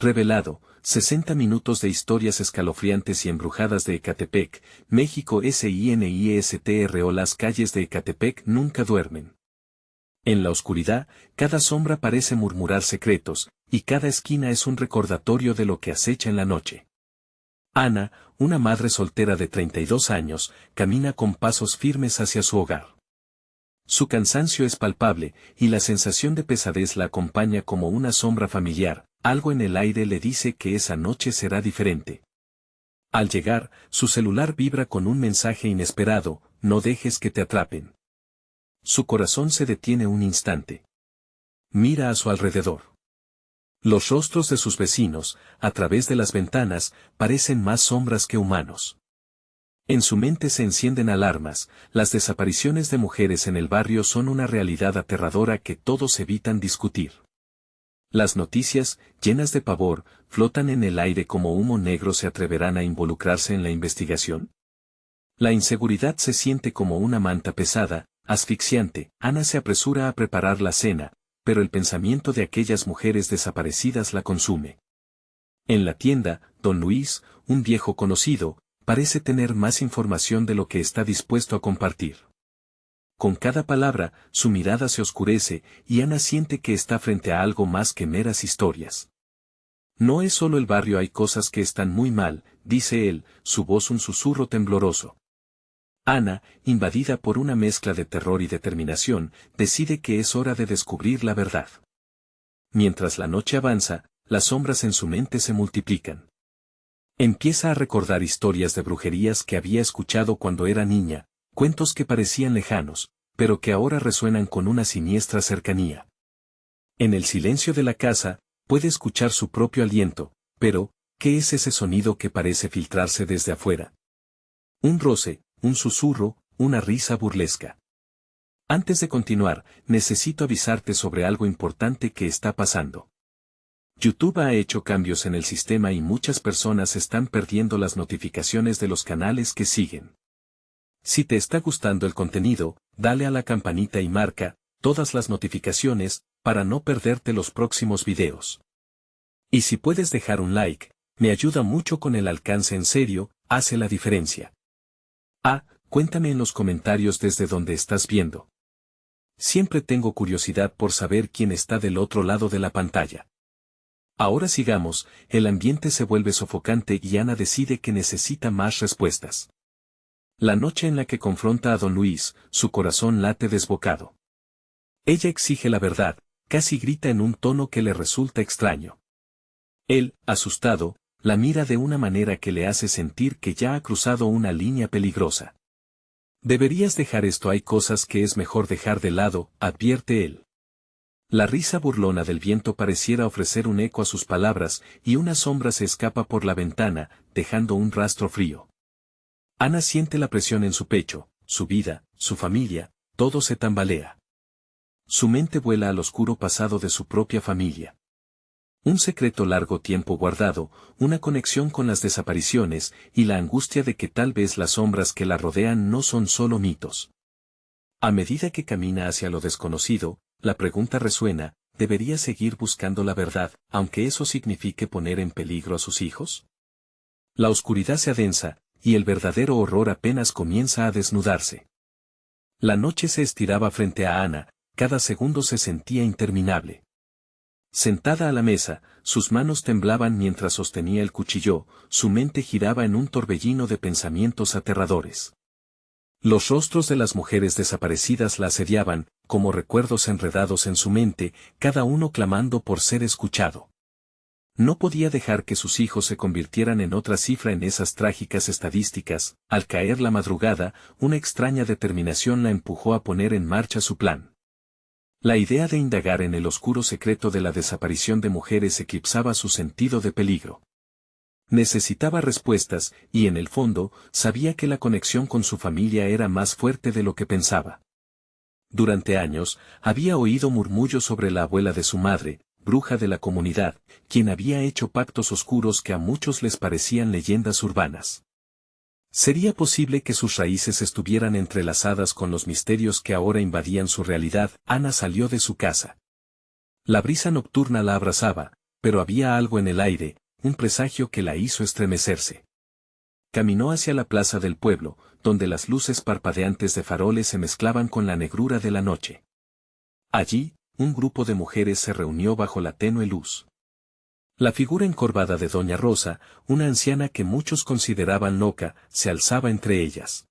Revelado, 60 minutos de historias escalofriantes y embrujadas de Ecatepec, México. SINISTRO. Las calles de Ecatepec nunca duermen. En la oscuridad, cada sombra parece murmurar secretos, y cada esquina es un recordatorio de lo que acecha en la noche. Ana, una madre soltera de 32 años, camina con pasos firmes hacia su hogar. Su cansancio es palpable, y la sensación de pesadez la acompaña como una sombra familiar. Algo en el aire le dice que esa noche será diferente. Al llegar, su celular vibra con un mensaje inesperado: no dejes que te atrapen. Su corazón se detiene un instante. Mira a su alrededor. Los rostros de sus vecinos, a través de las ventanas, parecen más sombras que humanos. En su mente se encienden alarmas. Las desapariciones de mujeres en el barrio son una realidad aterradora que todos evitan discutir. Las noticias, llenas de pavor, flotan en el aire como humo negro. ¿Se atreverán a involucrarse en la investigación? La inseguridad se siente como una manta pesada, asfixiante. Ana se apresura a preparar la cena, pero el pensamiento de aquellas mujeres desaparecidas la consume. En la tienda, don Luis, un viejo conocido, parece tener más información de lo que está dispuesto a compartir. Con cada palabra, su mirada se oscurece, y Ana siente que está frente a algo más que meras historias. No es solo el barrio, hay cosas que están muy mal, dice él, su voz un susurro tembloroso. Ana, invadida por una mezcla de terror y determinación, decide que es hora de descubrir la verdad. Mientras la noche avanza, las sombras en su mente se multiplican. Empieza a recordar historias de brujerías que había escuchado cuando era niña, cuentos que parecían lejanos, pero que ahora resuenan con una siniestra cercanía. En el silencio de la casa, puede escuchar su propio aliento, pero, ¿qué es ese sonido que parece filtrarse desde afuera? Un roce, un susurro, una risa burlesca. Antes de continuar, necesito avisarte sobre algo importante que está pasando. YouTube ha hecho cambios en el sistema y muchas personas están perdiendo las notificaciones de los canales que siguen. Si te está gustando el contenido, dale a la campanita y marca todas las notificaciones para no perderte los próximos videos. Y si puedes dejar un like, me ayuda mucho con el alcance. En serio, hace la diferencia. Cuéntame en los comentarios desde donde estás viendo. Siempre tengo curiosidad por saber quién está del otro lado de la pantalla. Ahora sigamos, el ambiente se vuelve sofocante y Ana decide que necesita más respuestas. La noche en la que confronta a don Luis, su corazón late desbocado. Ella exige la verdad, casi grita en un tono que le resulta extraño. Él, asustado, la mira de una manera que le hace sentir que ya ha cruzado una línea peligrosa. Deberías dejar esto, hay cosas que es mejor dejar de lado, advierte él. La risa burlona del viento pareciera ofrecer un eco a sus palabras, y una sombra se escapa por la ventana, dejando un rastro frío. Ana siente la presión en su pecho, su vida, su familia, todo se tambalea. Su mente vuela al oscuro pasado de su propia familia. Un secreto largo tiempo guardado, una conexión con las desapariciones, y la angustia de que tal vez las sombras que la rodean no son solo mitos. A medida que camina hacia lo desconocido, la pregunta resuena: ¿debería seguir buscando la verdad, aunque eso signifique poner en peligro a sus hijos? La oscuridad se adensa, y el verdadero horror apenas comienza a desnudarse. La noche se estiraba frente a Ana, cada segundo se sentía interminable. Sentada a la mesa, sus manos temblaban mientras sostenía el cuchillo, su mente giraba en un torbellino de pensamientos aterradores. Los rostros de las mujeres desaparecidas la asediaban, como recuerdos enredados en su mente, cada uno clamando por ser escuchado. No podía dejar que sus hijos se convirtieran en otra cifra en esas trágicas estadísticas. Al caer la madrugada, una extraña determinación la empujó a poner en marcha su plan. La idea de indagar en el oscuro secreto de la desaparición de mujeres eclipsaba su sentido de peligro. Necesitaba respuestas, y en el fondo, sabía que la conexión con su familia era más fuerte de lo que pensaba. Durante años, había oído murmullos sobre la abuela de su madre, bruja de la comunidad, quien había hecho pactos oscuros que a muchos les parecían leyendas urbanas. ¿Sería posible que sus raíces estuvieran entrelazadas con los misterios que ahora invadían su realidad? Ana salió de su casa. La brisa nocturna la abrazaba, Pero había algo en el aire, un presagio que la hizo estremecerse. Caminó hacia la plaza del pueblo, donde las luces parpadeantes de faroles se mezclaban con la negrura de la noche. Allí, un grupo de mujeres se reunió bajo la tenue luz. La figura encorvada de doña Rosa, una anciana que muchos consideraban loca, se alzaba entre ellas.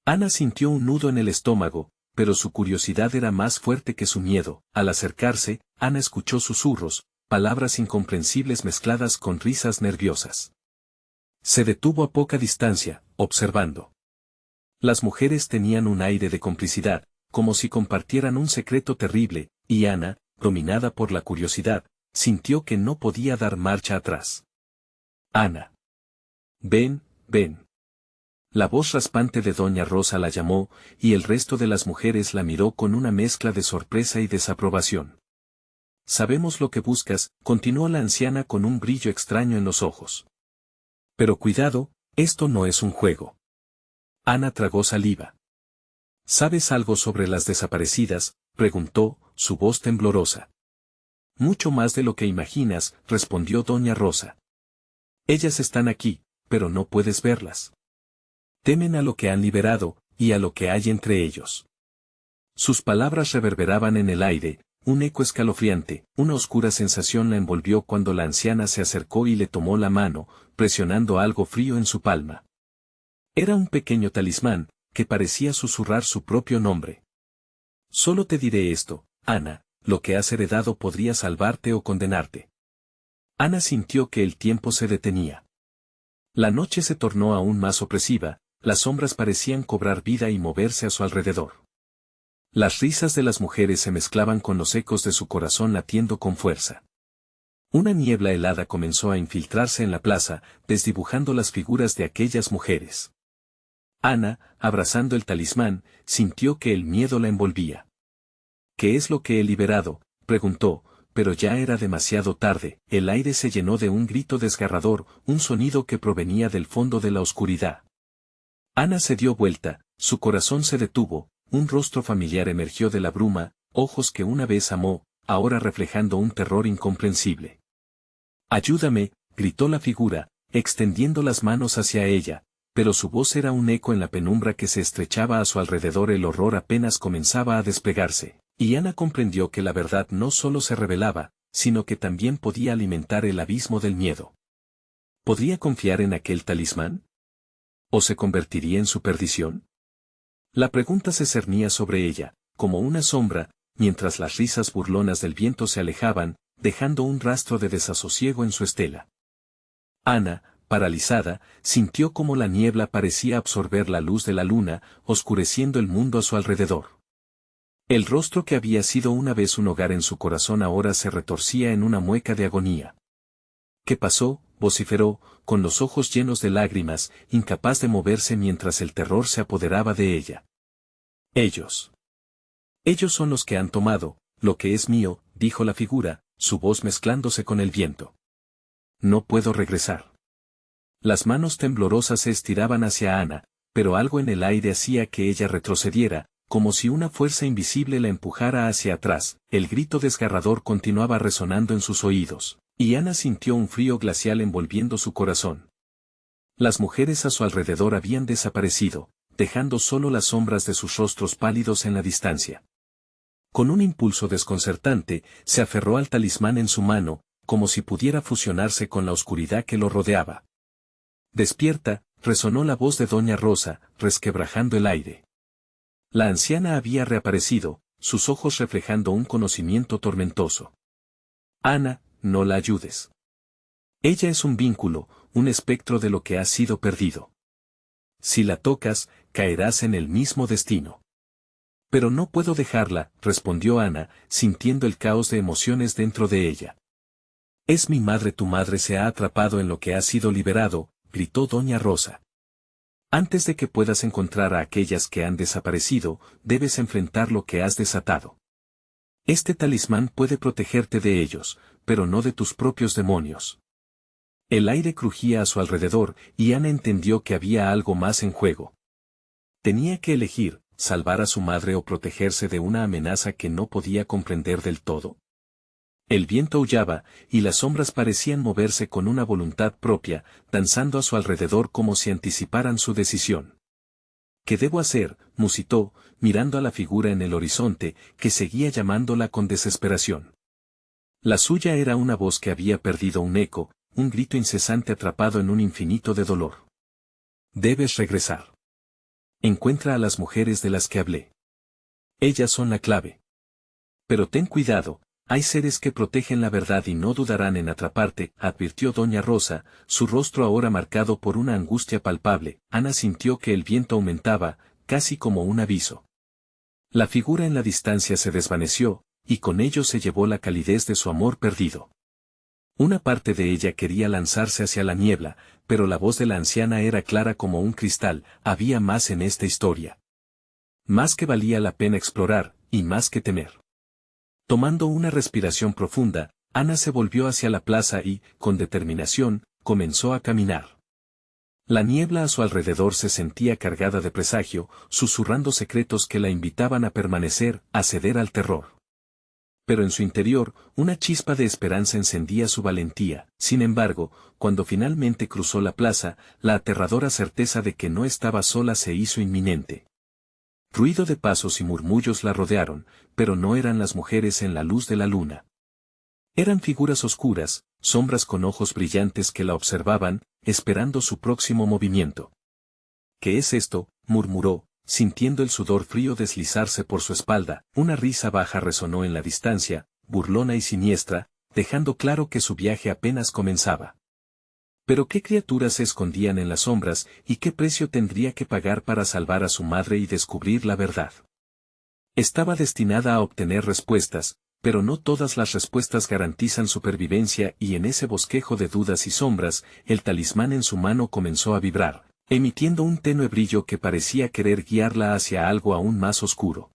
Ana sintió un nudo en el estómago, pero su curiosidad era más fuerte que su miedo. Al acercarse, Ana escuchó susurros, palabras incomprensibles mezcladas con risas nerviosas. Se detuvo a poca distancia, observando. Las mujeres tenían un aire de complicidad, como si compartieran un secreto terrible, y Ana, dominada por la curiosidad, sintió que no podía dar marcha atrás. Ana. Ven, ven. La voz raspante de doña Rosa la llamó, y el resto de las mujeres la miró con una mezcla de sorpresa y desaprobación. Sabemos lo que buscas, continuó la anciana con un brillo extraño en los ojos. Pero cuidado, esto no es un juego. Ana tragó saliva. ¿Sabes algo sobre las desaparecidas?, preguntó, su voz temblorosa. Mucho más de lo que imaginas, respondió doña Rosa. Ellas están aquí, pero no puedes verlas. Temen a lo que han liberado, y a lo que hay entre ellos. Sus palabras reverberaban en el aire, un eco escalofriante, una oscura sensación la envolvió cuando la anciana se acercó y le tomó la mano, presionando algo frío en su palma. Era un pequeño talismán, que parecía susurrar su propio nombre. Solo te diré esto, Ana, lo que has heredado podría salvarte o condenarte. Ana sintió que el tiempo se detenía. La noche se tornó aún más opresiva, las sombras parecían cobrar vida y moverse a su alrededor. Las risas de las mujeres se mezclaban con los ecos de su corazón latiendo con fuerza. Una niebla helada comenzó a infiltrarse en la plaza, desdibujando las figuras de aquellas mujeres. Ana, abrazando el talismán, sintió que el miedo la envolvía. ¿Qué es lo que he liberado?, preguntó, pero ya era demasiado tarde. El aire se llenó de un grito desgarrador, un sonido que provenía del fondo de la oscuridad. Ana se dio vuelta, su corazón se detuvo, un rostro familiar emergió de la bruma, ojos que una vez amó, ahora reflejando un terror incomprensible. «Ayúdame», gritó la figura, extendiendo las manos hacia ella, pero su voz era un eco en la penumbra que se estrechaba a su alrededor. El horror apenas comenzaba a desplegarse, y Ana comprendió que la verdad no solo se revelaba, sino que también podía alimentar el abismo del miedo. ¿Podría confiar en aquel talismán? ¿O se convertiría en su perdición? La pregunta se cernía sobre ella, como una sombra, mientras las risas burlonas del viento se alejaban, dejando un rastro de desasosiego en su estela. Ana, paralizada, sintió como la niebla parecía absorber la luz de la luna, oscureciendo el mundo a su alrededor. El rostro que había sido una vez un hogar en su corazón ahora se retorcía en una mueca de agonía. ¿Qué pasó?, vociferó, con los ojos llenos de lágrimas, incapaz de moverse mientras el terror se apoderaba de ella. Ellos. Ellos son los que han tomado lo que es mío, dijo la figura, su voz mezclándose con el viento. No puedo regresar. Las manos temblorosas se estiraban hacia Ana, pero algo en el aire hacía que ella retrocediera, como si una fuerza invisible la empujara hacia atrás. El grito desgarrador continuaba resonando en sus oídos, y Ana sintió un frío glacial envolviendo su corazón. Las mujeres a su alrededor habían desaparecido, dejando solo las sombras de sus rostros pálidos en la distancia. Con un impulso desconcertante, se aferró al talismán en su mano, como si pudiera fusionarse con la oscuridad que lo rodeaba. «Despierta», resonó la voz de doña Rosa, resquebrajando el aire. La anciana había reaparecido, sus ojos reflejando un conocimiento tormentoso. «Ana, no la ayudes. Ella es un vínculo, un espectro de lo que ha sido perdido. Si la tocas, caerás en el mismo destino». «Pero no puedo dejarla», respondió Ana, sintiendo el caos de emociones dentro de ella. «Es mi madre, tu madre se ha atrapado en lo que ha sido liberado», gritó doña Rosa. «Antes de que puedas encontrar a aquellas que han desaparecido, debes enfrentar lo que has desatado. Este talismán puede protegerte de ellos, pero no de tus propios demonios». El aire crujía a su alrededor, y Ana entendió que había algo más en juego. Tenía que elegir, salvar a su madre o protegerse de una amenaza que no podía comprender del todo. El viento aullaba, y las sombras parecían moverse con una voluntad propia, danzando a su alrededor como si anticiparan su decisión. ¿Qué debo hacer?, musitó, mirando a la figura en el horizonte, que seguía llamándola con desesperación. La suya era una voz que había perdido un eco, un grito incesante atrapado en un infinito de dolor. Debes regresar. Encuentra a las mujeres de las que hablé. Ellas son la clave. Pero ten cuidado, hay seres que protegen la verdad y no dudarán en atraparte, advirtió doña Rosa, su rostro ahora marcado por una angustia palpable. Ana sintió que el viento aumentaba, casi como un aviso. La figura en la distancia se desvaneció, y con ello se llevó la calidez de su amor perdido. Una parte de ella quería lanzarse hacia la niebla, pero la voz de la anciana era clara como un cristal. Había más en esta historia. Más que valía la pena explorar, y más que temer. Tomando una respiración profunda, Ana se volvió hacia la plaza y, con determinación, comenzó a caminar. La niebla a su alrededor se sentía cargada de presagio, susurrando secretos que la invitaban a permanecer, a ceder al terror. Pero en su interior, una chispa de esperanza encendía su valentía. Sin embargo, cuando finalmente cruzó la plaza, la aterradora certeza de que no estaba sola se hizo inminente. Ruido de pasos y murmullos la rodearon, pero no eran las mujeres en la luz de la luna. Eran figuras oscuras, sombras con ojos brillantes que la observaban, esperando su próximo movimiento. ¿Qué es esto?, murmuró, sintiendo el sudor frío deslizarse por su espalda. Una risa baja resonó en la distancia, burlona y siniestra, dejando claro que su viaje apenas comenzaba. Pero qué criaturas se escondían en las sombras, y qué precio tendría que pagar para salvar a su madre y descubrir la verdad. Estaba destinada a obtener respuestas, pero no todas las respuestas garantizan supervivencia, y en ese bosquejo de dudas y sombras, el talismán en su mano comenzó a vibrar, emitiendo un tenue brillo que parecía querer guiarla hacia algo aún más oscuro.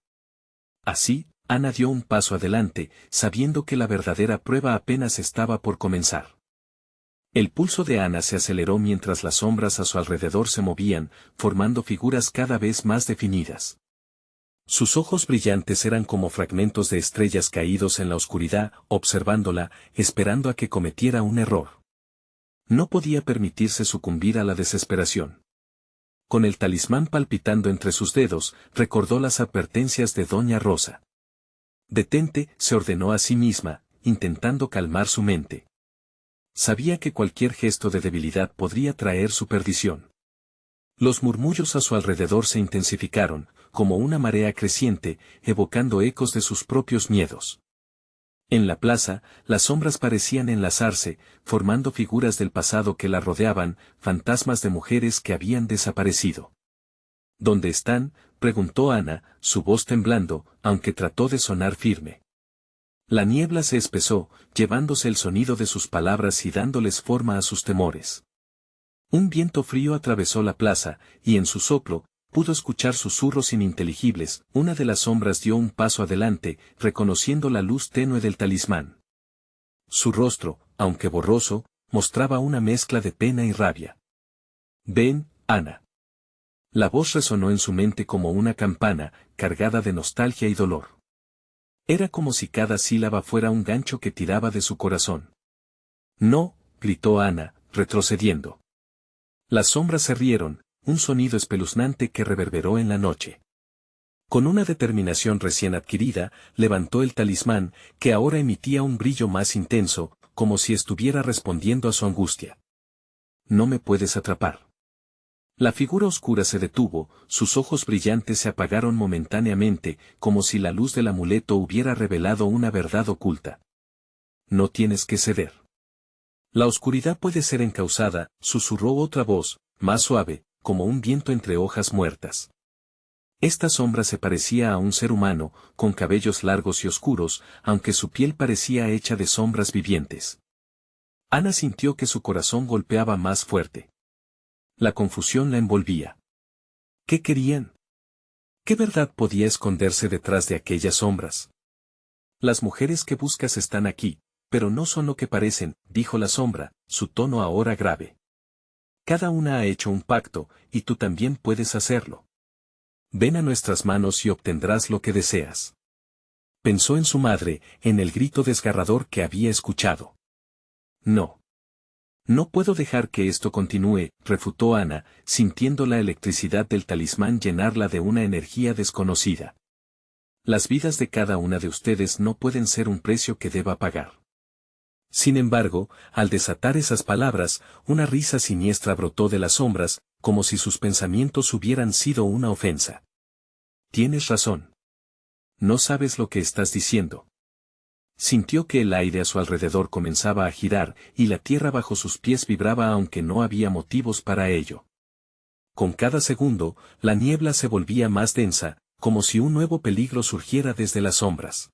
Así, Ana dio un paso adelante, sabiendo que la verdadera prueba apenas estaba por comenzar. El pulso de Ana se aceleró mientras las sombras a su alrededor se movían, formando figuras cada vez más definidas. Sus ojos brillantes eran como fragmentos de estrellas caídos en la oscuridad, observándola, esperando a que cometiera un error. No podía permitirse sucumbir a la desesperación. Con el talismán palpitando entre sus dedos, recordó las advertencias de doña Rosa. Detente, se ordenó a sí misma, intentando calmar su mente. Sabía que cualquier gesto de debilidad podría traer su perdición. Los murmullos a su alrededor se intensificaron, como una marea creciente, evocando ecos de sus propios miedos. En la plaza, las sombras parecían enlazarse, formando figuras del pasado que la rodeaban, fantasmas de mujeres que habían desaparecido. ¿Dónde están?, preguntó Ana, su voz temblando, aunque trató de sonar firme. La niebla se espesó, llevándose el sonido de sus palabras y dándoles forma a sus temores. Un viento frío atravesó la plaza, y en su soplo, pudo escuchar susurros ininteligibles. Una de las sombras dio un paso adelante, reconociendo la luz tenue del talismán. Su rostro, aunque borroso, mostraba una mezcla de pena y rabia. «Ven, Ana». La voz resonó en su mente como una campana, cargada de nostalgia y dolor. Era como si cada sílaba fuera un gancho que tiraba de su corazón. «No», gritó Ana, retrocediendo. Las sombras se rieron, un sonido espeluznante que reverberó en la noche. Con una determinación recién adquirida, levantó el talismán, que ahora emitía un brillo más intenso, como si estuviera respondiendo a su angustia. «No me puedes atrapar». La figura oscura se detuvo, sus ojos brillantes se apagaron momentáneamente, como si la luz del amuleto hubiera revelado una verdad oculta. «No tienes que ceder. La oscuridad puede ser encauzada», susurró otra voz, más suave, como un viento entre hojas muertas. Esta sombra se parecía a un ser humano, con cabellos largos y oscuros, aunque su piel parecía hecha de sombras vivientes. Ana sintió que su corazón golpeaba más fuerte. La confusión la envolvía. ¿Qué querían? ¿Qué verdad podía esconderse detrás de aquellas sombras? «Las mujeres que buscas están aquí, pero no son lo que parecen», dijo la sombra, su tono ahora grave. «Cada una ha hecho un pacto, y tú también puedes hacerlo. Ven a nuestras manos y obtendrás lo que deseas». Pensó en su madre, en el grito desgarrador que había escuchado. No. No puedo dejar que esto continúe, refutó Ana, sintiendo la electricidad del talismán llenarla de una energía desconocida. Las vidas de cada una de ustedes no pueden ser un precio que deba pagar. Sin embargo, al desatar esas palabras, una risa siniestra brotó de las sombras, como si sus pensamientos hubieran sido una ofensa. Tienes razón. No sabes lo que estás diciendo. Sintió que el aire a su alrededor comenzaba a girar, y la tierra bajo sus pies vibraba aunque no había motivos para ello. Con cada segundo, la niebla se volvía más densa, como si un nuevo peligro surgiera desde las sombras.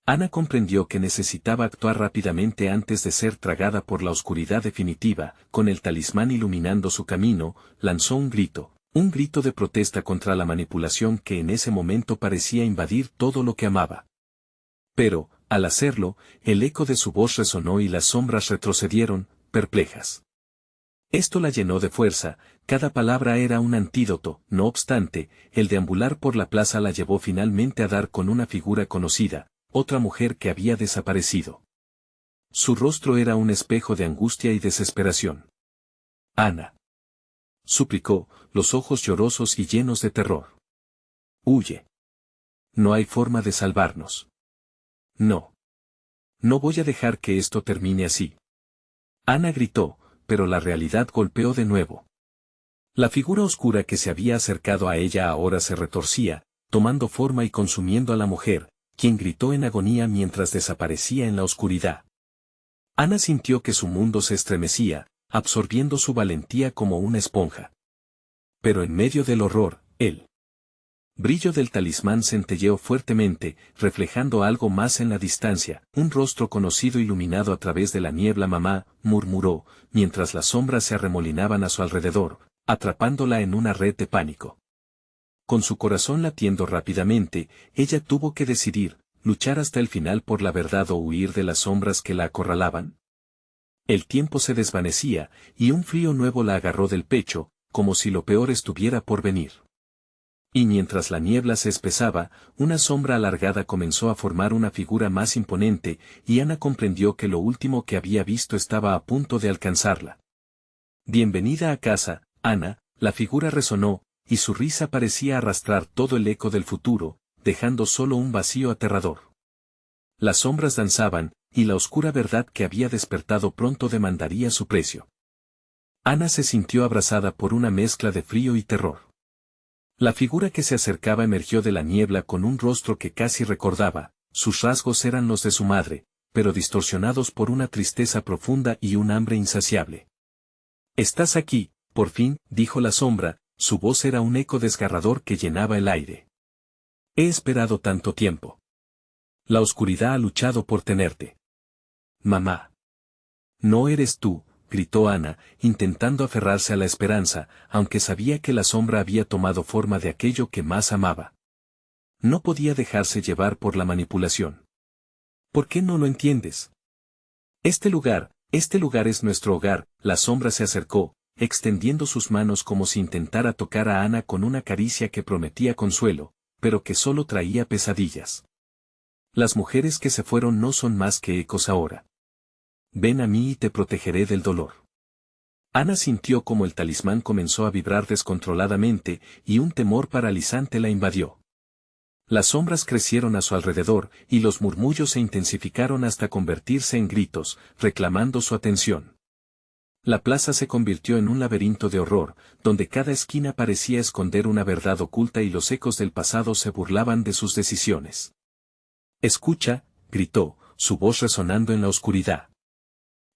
Ana comprendió que necesitaba actuar rápidamente antes de ser tragada por la oscuridad definitiva. Con el talismán iluminando su camino, lanzó un grito de protesta contra la manipulación que en ese momento parecía invadir todo lo que amaba. Pero, al hacerlo, el eco de su voz resonó y las sombras retrocedieron, perplejas. Esto la llenó de fuerza, cada palabra era un antídoto. No obstante, el deambular por la plaza la llevó finalmente a dar con una figura conocida, otra mujer que había desaparecido. Su rostro era un espejo de angustia y desesperación. Ana. Suplicó, los ojos llorosos y llenos de terror. Huye. No hay forma de salvarnos. No. No voy a dejar que esto termine así. Ana gritó, pero la realidad golpeó de nuevo. La figura oscura que se había acercado a ella ahora se retorcía, tomando forma y consumiendo a la mujer, quien gritó en agonía mientras desaparecía en la oscuridad. Ana sintió que su mundo se estremecía, absorbiendo su valentía como una esponja. Pero en medio del horror, el brillo del talismán centelleó fuertemente, reflejando algo más en la distancia. Un rostro conocido iluminado a través de la niebla. Mamá, murmuró, mientras las sombras se arremolinaban a su alrededor, atrapándola en una red de pánico. Con su corazón latiendo rápidamente, ella tuvo que decidir, luchar hasta el final por la verdad o huir de las sombras que la acorralaban. El tiempo se desvanecía, y un frío nuevo la agarró del pecho, como si lo peor estuviera por venir. Y mientras la niebla se espesaba, una sombra alargada comenzó a formar una figura más imponente, y Ana comprendió que lo último que había visto estaba a punto de alcanzarla. Bienvenida a casa, Ana, la figura resonó, y su risa parecía arrastrar todo el eco del futuro, dejando solo un vacío aterrador. Las sombras danzaban, y la oscura verdad que había despertado pronto demandaría su precio. Ana se sintió abrazada por una mezcla de frío y terror. La figura que se acercaba emergió de la niebla con un rostro que casi recordaba. Sus rasgos eran los de su madre, pero distorsionados por una tristeza profunda y un hambre insaciable. «Estás aquí, por fin», dijo la sombra, su voz era un eco desgarrador que llenaba el aire. «He esperado tanto tiempo. La oscuridad ha luchado por tenerte». «Mamá». «No eres tú», gritó Ana, intentando aferrarse a la esperanza, aunque sabía que la sombra había tomado forma de aquello que más amaba. No podía dejarse llevar por la manipulación. «¿Por qué no lo entiendes? Este lugar es nuestro hogar». La sombra se acercó, extendiendo sus manos como si intentara tocar a Ana con una caricia que prometía consuelo, pero que solo traía pesadillas. «Las mujeres que se fueron no son más que ecos ahora. Ven a mí y te protegeré del dolor». Ana sintió como el talismán comenzó a vibrar descontroladamente, y un temor paralizante la invadió. Las sombras crecieron a su alrededor, y los murmullos se intensificaron hasta convertirse en gritos, reclamando su atención. La plaza se convirtió en un laberinto de horror, donde cada esquina parecía esconder una verdad oculta y los ecos del pasado se burlaban de sus decisiones. «Escucha», gritó, su voz resonando en la oscuridad.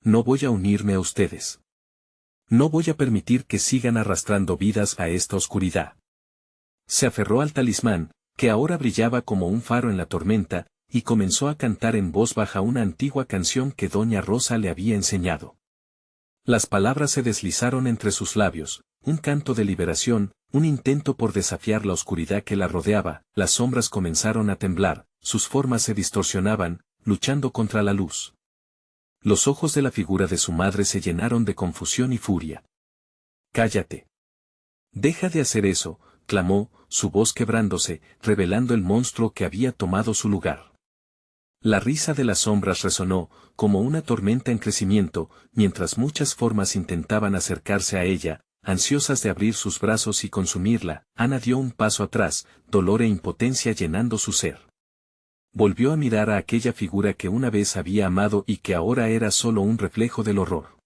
«No voy a unirme a ustedes. No voy a permitir que sigan arrastrando vidas a esta oscuridad». Se aferró al talismán, que ahora brillaba como un faro en la tormenta, y comenzó a cantar en voz baja una antigua canción que doña Rosa le había enseñado. Las palabras se deslizaron entre sus labios, un canto de liberación, un intento por desafiar la oscuridad que la rodeaba. Las sombras comenzaron a temblar, sus formas se distorsionaban, luchando contra la luz. Los ojos de la figura de su madre se llenaron de confusión y furia. «Cállate. Deja de hacer eso», clamó, su voz quebrándose, revelando el monstruo que había tomado su lugar. La risa de las sombras resonó, como una tormenta en crecimiento, mientras muchas formas intentaban acercarse a ella, ansiosas de abrir sus brazos y consumirla. Ana dio un paso atrás, dolor e impotencia llenando su ser. Volvió a mirar a aquella figura que una vez había amado y que ahora era solo un reflejo del horror.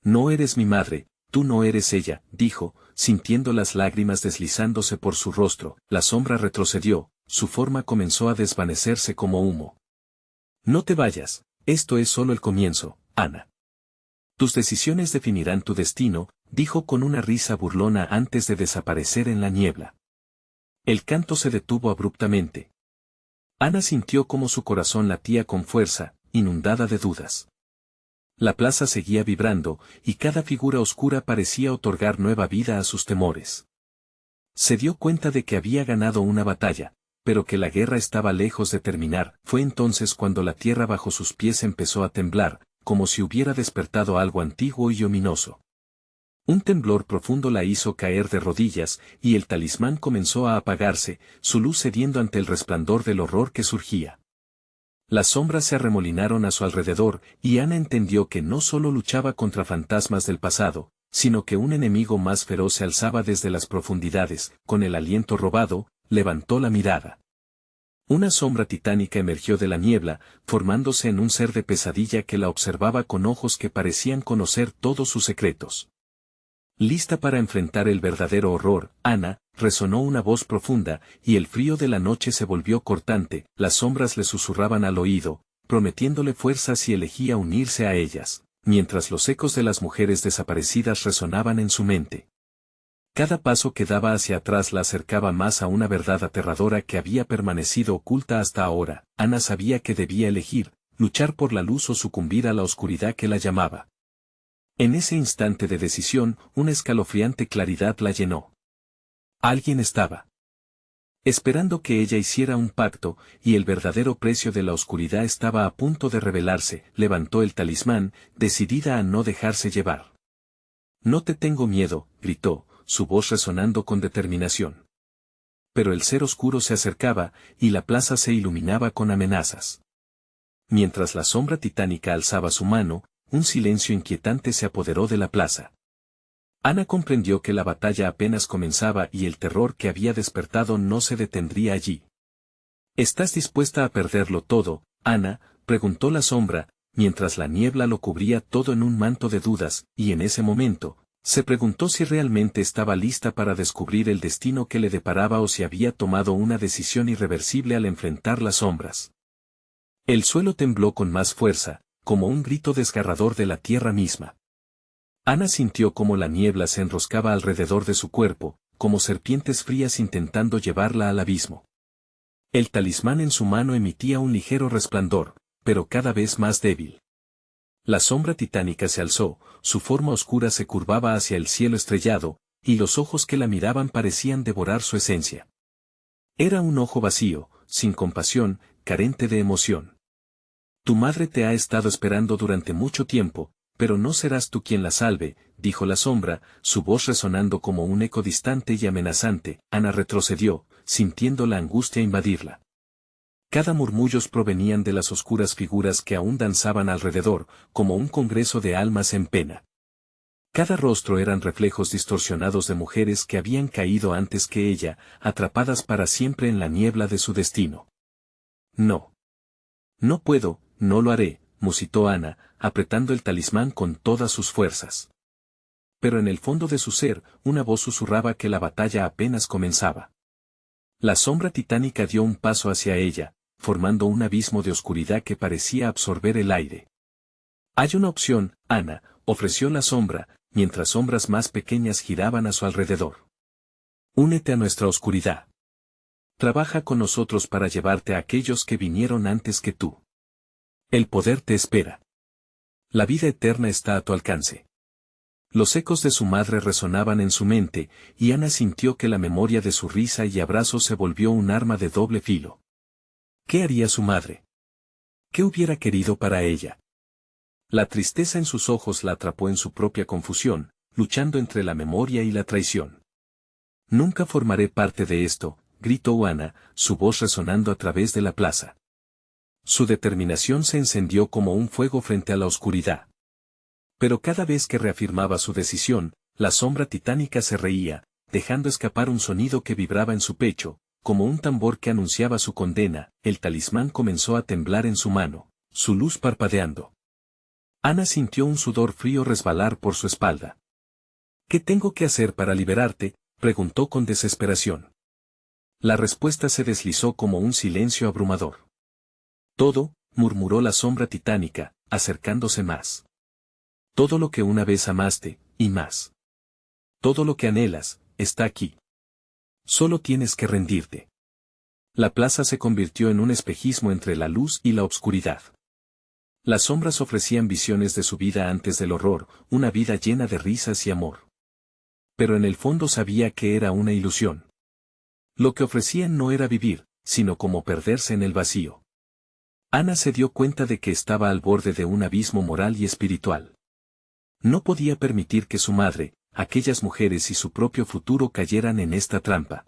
No eres mi madre, tú no eres ella, dijo, sintiendo las lágrimas deslizándose por su rostro. La sombra retrocedió, su forma comenzó a desvanecerse como humo. No te vayas, esto es solo el comienzo, Ana. Tus decisiones definirán tu destino, dijo con una risa burlona antes de desaparecer en la niebla. El canto se detuvo abruptamente. Ana sintió como su corazón latía con fuerza, inundada de dudas. La plaza seguía vibrando, y cada figura oscura parecía otorgar nueva vida a sus temores. Se dio cuenta de que había ganado una batalla, pero que la guerra estaba lejos de terminar. Fue entonces cuando la tierra bajo sus pies empezó a temblar, como si hubiera despertado algo antiguo y ominoso. Un temblor profundo la hizo caer de rodillas, y el talismán comenzó a apagarse, su luz cediendo ante el resplandor del horror que surgía. Las sombras se arremolinaron a su alrededor, y Ana entendió que no solo luchaba contra fantasmas del pasado, sino que un enemigo más feroz se alzaba desde las profundidades. Con el aliento robado, levantó la mirada. Una sombra titánica emergió de la niebla, formándose en un ser de pesadilla que la observaba con ojos que parecían conocer todos sus secretos. Lista para enfrentar el verdadero horror, Ana, resonó una voz profunda, y el frío de la noche se volvió cortante. Las sombras le susurraban al oído, prometiéndole fuerzas si elegía unirse a ellas, mientras los ecos de las mujeres desaparecidas resonaban en su mente. Cada paso que daba hacia atrás la acercaba más a una verdad aterradora que había permanecido oculta hasta ahora. Ana sabía que debía elegir, luchar por la luz o sucumbir a la oscuridad que la llamaba. En ese instante de decisión, una escalofriante claridad la llenó. Alguien estaba esperando que ella hiciera un pacto, y el verdadero precio de la oscuridad estaba a punto de revelarse. Levantó el talismán, decidida a no dejarse llevar. No te tengo miedo, gritó, su voz resonando con determinación. Pero el ser oscuro se acercaba, y la plaza se iluminaba con amenazas. Mientras la sombra titánica alzaba su mano, un silencio inquietante se apoderó de la plaza. Ana comprendió que la batalla apenas comenzaba y el terror que había despertado no se detendría allí. ¿Estás dispuesta a perderlo todo, Ana?, preguntó la sombra, mientras la niebla lo cubría todo en un manto de dudas, y en ese momento, se preguntó si realmente estaba lista para descubrir el destino que le deparaba o si había tomado una decisión irreversible al enfrentar las sombras. El suelo tembló con más fuerza, como un grito desgarrador de la tierra misma. Ana sintió como la niebla se enroscaba alrededor de su cuerpo, como serpientes frías intentando llevarla al abismo. El talismán en su mano emitía un ligero resplandor, pero cada vez más débil. La sombra titánica se alzó, su forma oscura se curvaba hacia el cielo estrellado, y los ojos que la miraban parecían devorar su esencia. Era un ojo vacío, sin compasión, carente de emoción. Tu madre te ha estado esperando durante mucho tiempo, pero no serás tú quien la salve, dijo la sombra, su voz resonando como un eco distante y amenazante. Ana retrocedió, sintiendo la angustia invadirla. Cada murmullos provenían de las oscuras figuras que aún danzaban alrededor, como un congreso de almas en pena. Cada rostro eran reflejos distorsionados de mujeres que habían caído antes que ella, atrapadas para siempre en la niebla de su destino. No. No puedo, no lo haré, musitó Ana, apretando el talismán con todas sus fuerzas. Pero en el fondo de su ser, una voz susurraba que la batalla apenas comenzaba. La sombra titánica dio un paso hacia ella, formando un abismo de oscuridad que parecía absorber el aire. Hay una opción, Ana, ofreció la sombra, mientras sombras más pequeñas giraban a su alrededor. Únete a nuestra oscuridad. Trabaja con nosotros para llevarte a aquellos que vinieron antes que tú. El poder te espera. La vida eterna está a tu alcance. Los ecos de su madre resonaban en su mente, y Ana sintió que la memoria de su risa y abrazo se volvió un arma de doble filo. ¿Qué haría su madre? ¿Qué hubiera querido para ella? La tristeza en sus ojos la atrapó en su propia confusión, luchando entre la memoria y la traición. Nunca formaré parte de esto, gritó Ana, su voz resonando a través de la plaza. Su determinación se encendió como un fuego frente a la oscuridad. Pero cada vez que reafirmaba su decisión, la sombra titánica se reía, dejando escapar un sonido que vibraba en su pecho, como un tambor que anunciaba su condena. El talismán comenzó a temblar en su mano, su luz parpadeando. Ana sintió un sudor frío resbalar por su espalda. ¿Qué tengo que hacer para liberarte?, preguntó con desesperación. La respuesta se deslizó como un silencio abrumador. Todo, murmuró la sombra titánica, acercándose más. Todo lo que una vez amaste, y más. Todo lo que anhelas, está aquí. Solo tienes que rendirte. La plaza se convirtió en un espejismo entre la luz y la oscuridad. Las sombras ofrecían visiones de su vida antes del horror, una vida llena de risas y amor. Pero en el fondo sabía que era una ilusión. Lo que ofrecían no era vivir, sino como perderse en el vacío. Ana se dio cuenta de que estaba al borde de un abismo moral y espiritual. No podía permitir que su madre, aquellas mujeres y su propio futuro cayeran en esta trampa.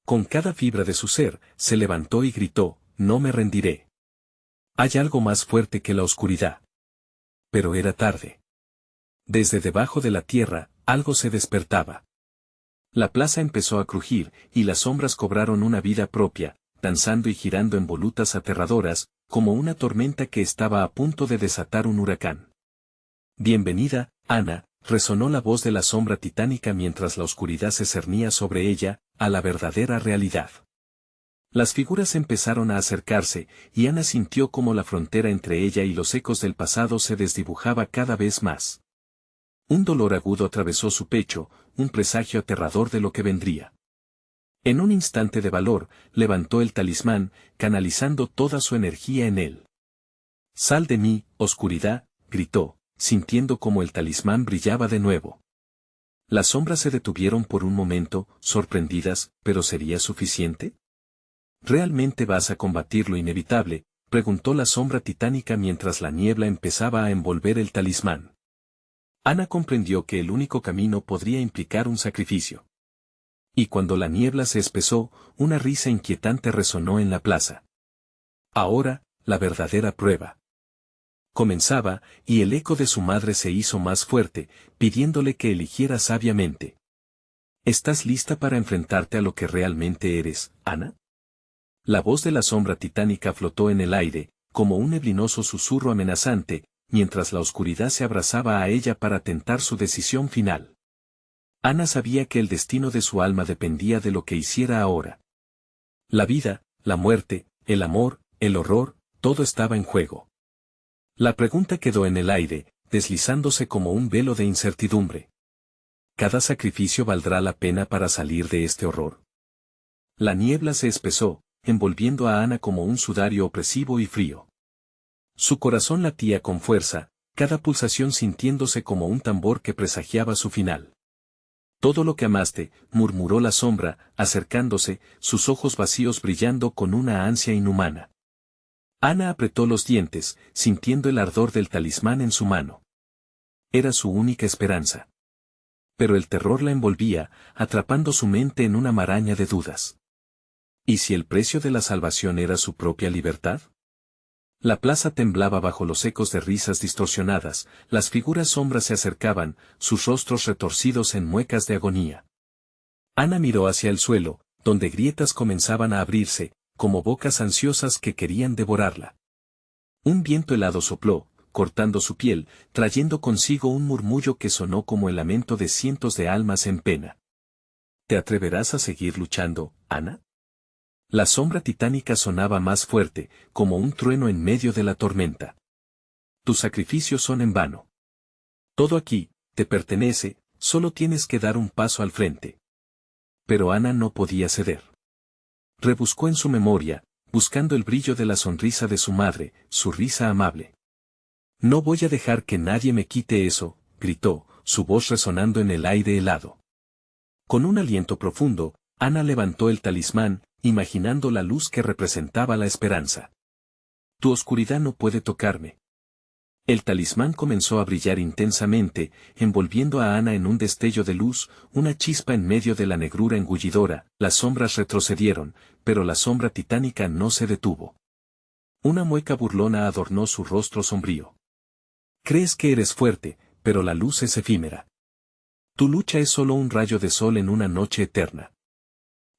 Con cada fibra de su ser, se levantó y gritó, «No me rendiré». Hay algo más fuerte que la oscuridad. Pero era tarde. Desde debajo de la tierra, algo se despertaba. La plaza empezó a crujir, y las sombras cobraron una vida propia, danzando y girando en volutas aterradoras, como una tormenta que estaba a punto de desatar un huracán. «Bienvenida, Ana», resonó la voz de la sombra titánica mientras la oscuridad se cernía sobre ella, a la verdadera realidad. Las figuras empezaron a acercarse, y Ana sintió como la frontera entre ella y los ecos del pasado se desdibujaba cada vez más. Un dolor agudo atravesó su pecho, un presagio aterrador de lo que vendría. En un instante de valor, levantó el talismán, canalizando toda su energía en él. «Sal de mí, oscuridad», gritó, sintiendo como el talismán brillaba de nuevo. Las sombras se detuvieron por un momento, sorprendidas, ¿pero sería suficiente? ¿Realmente vas a combatir lo inevitable?, preguntó la sombra titánica mientras la niebla empezaba a envolver el talismán. Ana comprendió que el único camino podría implicar un sacrificio. Y cuando la niebla se espesó, una risa inquietante resonó en la plaza. Ahora, la verdadera prueba. Comenzaba, y el eco de su madre se hizo más fuerte, pidiéndole que eligiera sabiamente. ¿Estás lista para enfrentarte a lo que realmente eres, Ana? La voz de la sombra titánica flotó en el aire, como un neblinoso susurro amenazante, mientras la oscuridad se abrazaba a ella para tentar su decisión final. Ana sabía que el destino de su alma dependía de lo que hiciera ahora. La vida, la muerte, el amor, el horror, todo estaba en juego. La pregunta quedó en el aire, deslizándose como un velo de incertidumbre. ¿Cada sacrificio valdrá la pena para salir de este horror? La niebla se espesó, envolviendo a Ana como un sudario opresivo y frío. Su corazón latía con fuerza, cada pulsación sintiéndose como un tambor que presagiaba su final. «Todo lo que amaste», murmuró la sombra, acercándose, sus ojos vacíos brillando con una ansia inhumana. Ana apretó los dientes, sintiendo el ardor del talismán en su mano. Era su única esperanza. Pero el terror la envolvía, atrapando su mente en una maraña de dudas. ¿Y si el precio de la salvación era su propia libertad? La plaza temblaba bajo los ecos de risas distorsionadas, las figuras sombras se acercaban, sus rostros retorcidos en muecas de agonía. Ana miró hacia el suelo, donde grietas comenzaban a abrirse, como bocas ansiosas que querían devorarla. Un viento helado sopló, cortando su piel, trayendo consigo un murmullo que sonó como el lamento de cientos de almas en pena. ¿Te atreverás a seguir luchando, Ana? La sombra titánica sonaba más fuerte, como un trueno en medio de la tormenta. Tus sacrificios son en vano. Todo aquí, te pertenece, solo tienes que dar un paso al frente. Pero Ana no podía ceder. Rebuscó en su memoria, buscando el brillo de la sonrisa de su madre, su risa amable. «No voy a dejar que nadie me quite eso», gritó, su voz resonando en el aire helado. Con un aliento profundo, Ana levantó el talismán, imaginando la luz que representaba la esperanza. «Tu oscuridad no puede tocarme». El talismán comenzó a brillar intensamente, envolviendo a Ana en un destello de luz, una chispa en medio de la negrura engullidora. Las sombras retrocedieron, pero la sombra titánica no se detuvo. Una mueca burlona adornó su rostro sombrío. Crees que eres fuerte, pero la luz es efímera. Tu lucha es solo un rayo de sol en una noche eterna.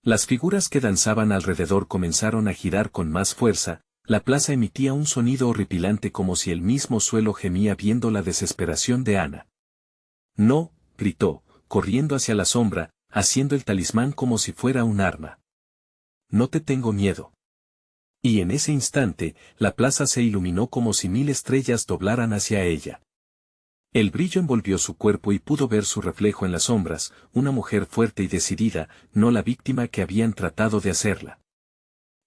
Las figuras que danzaban alrededor comenzaron a girar con más fuerza, la plaza emitía un sonido horripilante como si el mismo suelo gemía viendo la desesperación de Ana. No, gritó, corriendo hacia la sombra, haciendo el talismán como si fuera un arma. No te tengo miedo. Y en ese instante, la plaza se iluminó como si 1000 estrellas doblaran hacia ella. El brillo envolvió su cuerpo y pudo ver su reflejo en las sombras, una mujer fuerte y decidida, no la víctima que habían tratado de hacerla.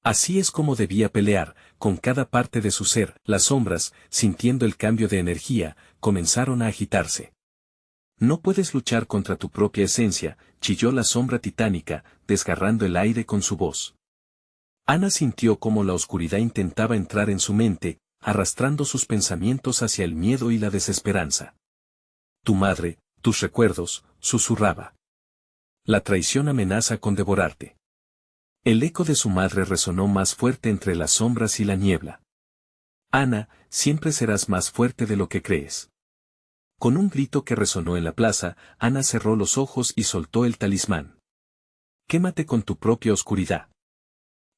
Así es como debía pelear, con cada parte de su ser. Las sombras, sintiendo el cambio de energía, comenzaron a agitarse. No puedes luchar contra tu propia esencia, chilló la sombra titánica, desgarrando el aire con su voz. Ana sintió cómo la oscuridad intentaba entrar en su mente, arrastrando sus pensamientos hacia el miedo y la desesperanza. Tu madre, tus recuerdos, susurraba. La traición amenaza con devorarte. El eco de su madre resonó más fuerte entre las sombras y la niebla. Ana, siempre serás más fuerte de lo que crees. Con un grito que resonó en la plaza, Ana cerró los ojos y soltó el talismán. Quémate con tu propia oscuridad.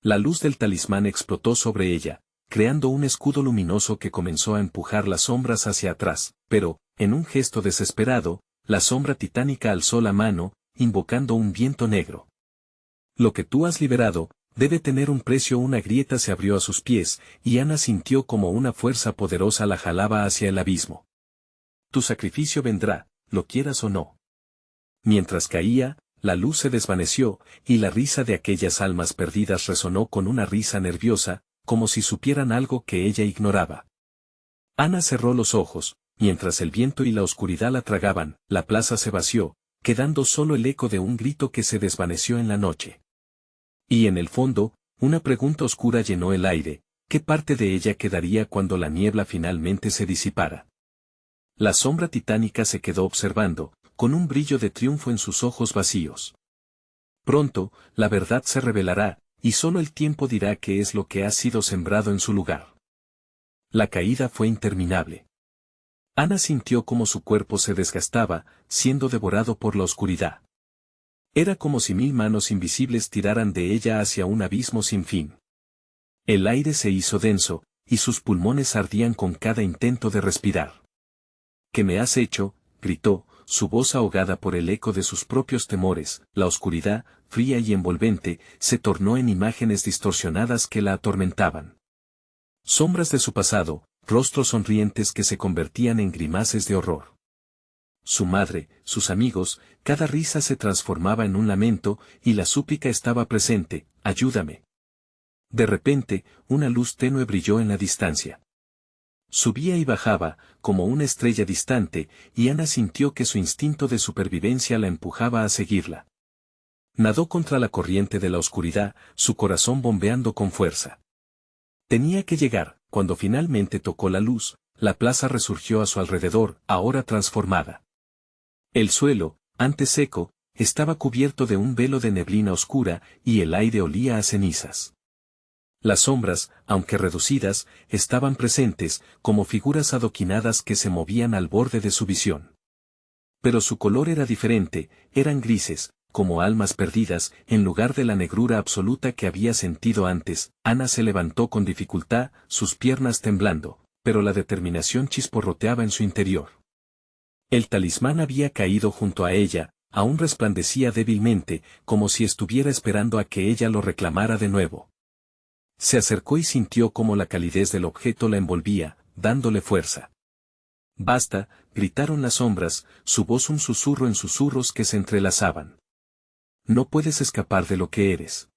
La luz del talismán explotó sobre ella, creando un escudo luminoso que comenzó a empujar las sombras hacia atrás, pero, en un gesto desesperado, la sombra titánica alzó la mano, invocando un viento negro. Lo que tú has liberado, debe tener un precio. Una grieta se abrió a sus pies, y Ana sintió como una fuerza poderosa la jalaba hacia el abismo. Tu sacrificio vendrá, lo quieras o no. Mientras caía, la luz se desvaneció, y la risa de aquellas almas perdidas resonó con una risa nerviosa, como si supieran algo que ella ignoraba. Ana cerró los ojos, mientras el viento y la oscuridad la tragaban, la plaza se vació, quedando solo el eco de un grito que se desvaneció en la noche. Y en el fondo, una pregunta oscura llenó el aire: ¿qué parte de ella quedaría cuando la niebla finalmente se disipara? La sombra titánica se quedó observando, con un brillo de triunfo en sus ojos vacíos. Pronto, la verdad se revelará, y solo el tiempo dirá qué es lo que ha sido sembrado en su lugar. La caída fue interminable. Ana sintió como su cuerpo se desgastaba, siendo devorado por la oscuridad. Era como si 1000 manos invisibles tiraran de ella hacia un abismo sin fin. El aire se hizo denso, y sus pulmones ardían con cada intento de respirar. ¿Qué me has hecho?, gritó, su voz ahogada por el eco de sus propios temores. La oscuridad, fría y envolvente, se tornó en imágenes distorsionadas que la atormentaban. Sombras de su pasado, rostros sonrientes que se convertían en grimaces de horror. Su madre, sus amigos, cada risa se transformaba en un lamento, y la súplica estaba presente: ayúdame. De repente, una luz tenue brilló en la distancia. Subía y bajaba, como una estrella distante, y Ana sintió que su instinto de supervivencia la empujaba a seguirla. Nadó contra la corriente de la oscuridad, su corazón bombeando con fuerza. Tenía que llegar. Cuando finalmente tocó la luz, la plaza resurgió a su alrededor, ahora transformada. El suelo, antes seco, estaba cubierto de un velo de neblina oscura, y el aire olía a cenizas. Las sombras, aunque reducidas, estaban presentes, como figuras adoquinadas que se movían al borde de su visión. Pero su color era diferente, eran grises, como almas perdidas, en lugar de la negrura absoluta que había sentido antes. Ana se levantó con dificultad, sus piernas temblando, pero la determinación chisporroteaba en su interior. El talismán había caído junto a ella, aún resplandecía débilmente, como si estuviera esperando a que ella lo reclamara de nuevo. Se acercó y sintió cómo la calidez del objeto la envolvía, dándole fuerza. «Basta», gritaron las sombras, su voz un susurro en susurros que se entrelazaban. «No puedes escapar de lo que eres».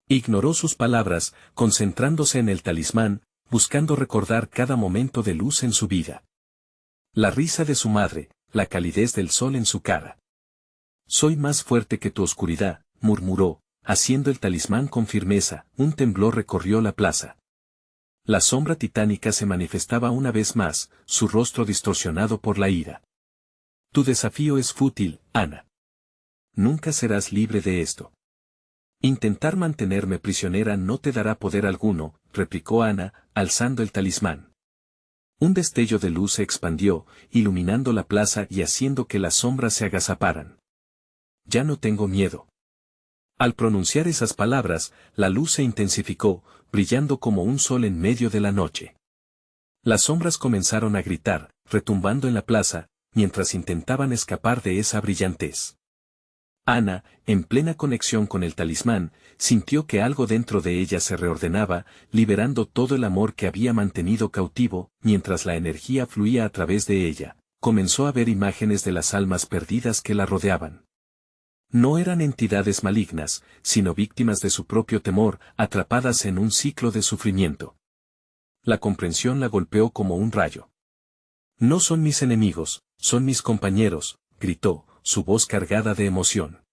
Ignoró sus palabras, concentrándose en el talismán, buscando recordar cada momento de luz en su vida. La risa de su madre, la calidez del sol en su cara. «Soy más fuerte que tu oscuridad», murmuró, haciendo el talismán con firmeza. Un temblor recorrió la plaza. La sombra titánica se manifestaba una vez más, su rostro distorsionado por la ira. «Tu desafío es fútil, Ana. Nunca serás libre de esto. Intentar mantenerme prisionera no te dará poder alguno», replicó Ana, alzando el talismán. Un destello de luz se expandió, iluminando la plaza y haciendo que las sombras se agazaparan. Ya no tengo miedo. Al pronunciar esas palabras, la luz se intensificó, brillando como un sol en medio de la noche. Las sombras comenzaron a gritar, retumbando en la plaza, mientras intentaban escapar de esa brillantez. Ana, en plena conexión con el talismán, sintió que algo dentro de ella se reordenaba, liberando todo el amor que había mantenido cautivo, mientras la energía fluía a través de ella. Comenzó a ver imágenes de las almas perdidas que la rodeaban. No eran entidades malignas, sino víctimas de su propio temor, atrapadas en un ciclo de sufrimiento. La comprensión la golpeó como un rayo. No son mis enemigos, son mis compañeros, gritó, su voz cargada de emoción.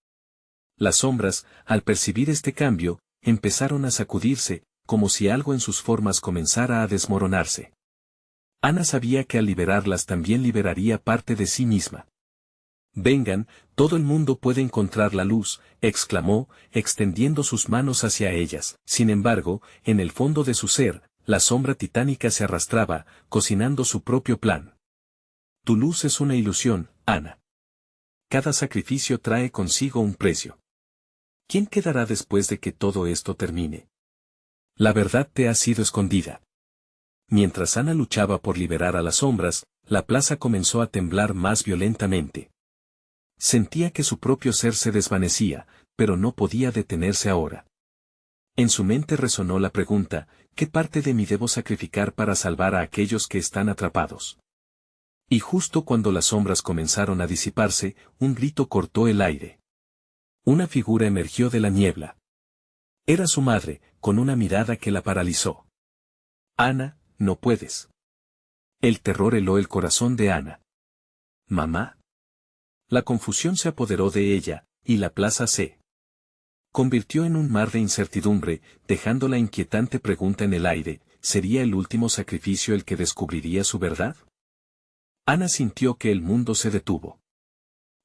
Las sombras, al percibir este cambio, empezaron a sacudirse, como si algo en sus formas comenzara a desmoronarse. Ana sabía que al liberarlas también liberaría parte de sí misma. Vengan, todo el mundo puede encontrar la luz, exclamó, extendiendo sus manos hacia ellas. Sin embargo, en el fondo de su ser, la sombra titánica se arrastraba, cocinando su propio plan. Tu luz es una ilusión, Ana. Cada sacrificio trae consigo un precio. ¿Quién quedará después de que todo esto termine? La verdad te ha sido escondida. Mientras Ana luchaba por liberar a las sombras, la plaza comenzó a temblar más violentamente. Sentía que su propio ser se desvanecía, pero no podía detenerse ahora. En su mente resonó la pregunta, ¿qué parte de mí debo sacrificar para salvar a aquellos que están atrapados? Y justo cuando las sombras comenzaron a disiparse, un grito cortó el aire. Una figura emergió de la niebla. Era su madre, con una mirada que la paralizó. Ana, no puedes. El terror heló el corazón de Ana. ¿Mamá? La confusión se apoderó de ella, y la plaza se convirtió en un mar de incertidumbre, dejando la inquietante pregunta en el aire, ¿sería el último sacrificio el que descubriría su verdad? Ana sintió que el mundo se detuvo.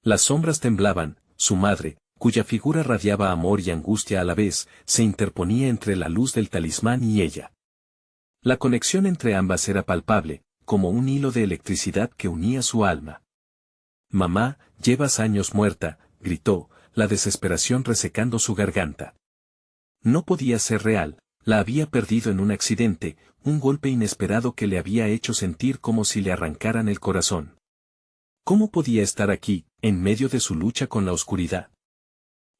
Las sombras temblaban, su madre, cuya figura radiaba amor y angustia a la vez, se interponía entre la luz del talismán y ella. La conexión entre ambas era palpable, como un hilo de electricidad que unía su alma. Mamá, llevas años muerta, gritó, la desesperación resecando su garganta. No podía ser real, la había perdido en un accidente, un golpe inesperado que le había hecho sentir como si le arrancaran el corazón. ¿Cómo podía estar aquí, en medio de su lucha con la oscuridad?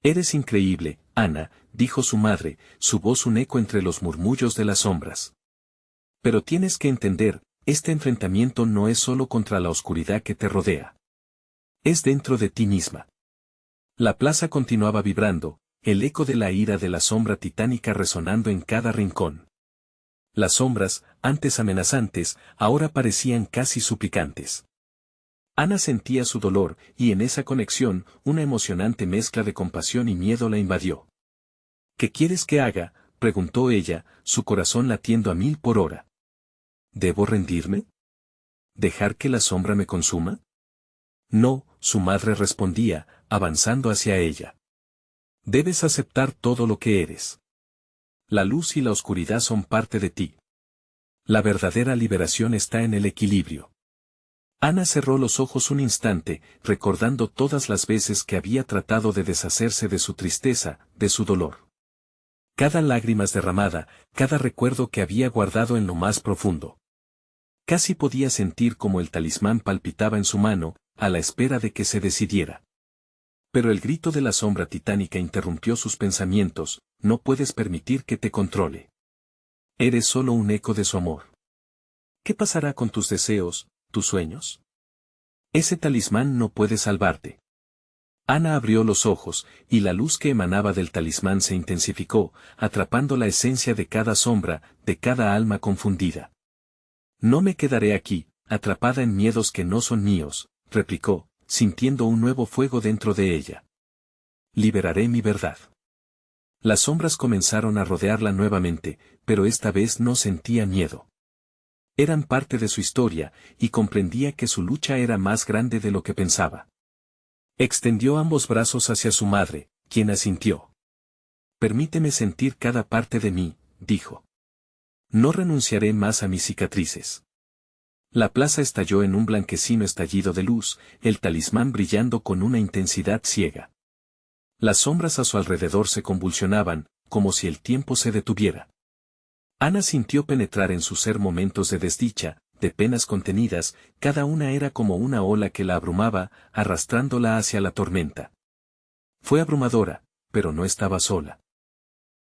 Eres increíble, Ana, dijo su madre, su voz un eco entre los murmullos de las sombras. Pero tienes que entender, este enfrentamiento no es solo contra la oscuridad que te rodea. Es dentro de ti misma. La plaza continuaba vibrando, el eco de la ira de la sombra titánica resonando en cada rincón. Las sombras, antes amenazantes, ahora parecían casi suplicantes. Ana sentía su dolor, y en esa conexión, una emocionante mezcla de compasión y miedo la invadió. ¿Qué quieres que haga?, preguntó ella, su corazón latiendo a 1000 por hora. ¿Debo rendirme? ¿Dejar que la sombra me consuma? No, su madre respondía, avanzando hacia ella. Debes aceptar todo lo que eres. La luz y la oscuridad son parte de ti. La verdadera liberación está en el equilibrio. Ana cerró los ojos un instante, recordando todas las veces que había tratado de deshacerse de su tristeza, de su dolor. Cada lágrima derramada, cada recuerdo que había guardado en lo más profundo. Casi podía sentir como el talismán palpitaba en su mano, a la espera de que se decidiera. Pero el grito de la sombra titánica interrumpió sus pensamientos, no puedes permitir que te controle. Eres solo un eco de su amor. ¿Qué pasará con tus deseos, tus sueños? Ese talismán no puede salvarte. Ana abrió los ojos, y la luz que emanaba del talismán se intensificó, atrapando la esencia de cada sombra, de cada alma confundida. No me quedaré aquí, atrapada en miedos que no son míos, replicó, sintiendo un nuevo fuego dentro de ella. Liberaré mi verdad. Las sombras comenzaron a rodearla nuevamente, pero esta vez no sentía miedo. Eran parte de su historia, y comprendía que su lucha era más grande de lo que pensaba. Extendió ambos brazos hacia su madre, quien asintió. Permíteme sentir cada parte de mí, dijo. No renunciaré más a mis cicatrices. La plaza estalló en un blanquecino estallido de luz, el talismán brillando con una intensidad ciega. Las sombras a su alrededor se convulsionaban, como si el tiempo se detuviera. Ana sintió penetrar en su ser momentos de desdicha, de penas contenidas, cada una era como una ola que la abrumaba, arrastrándola hacia la tormenta. Fue abrumadora, pero no estaba sola.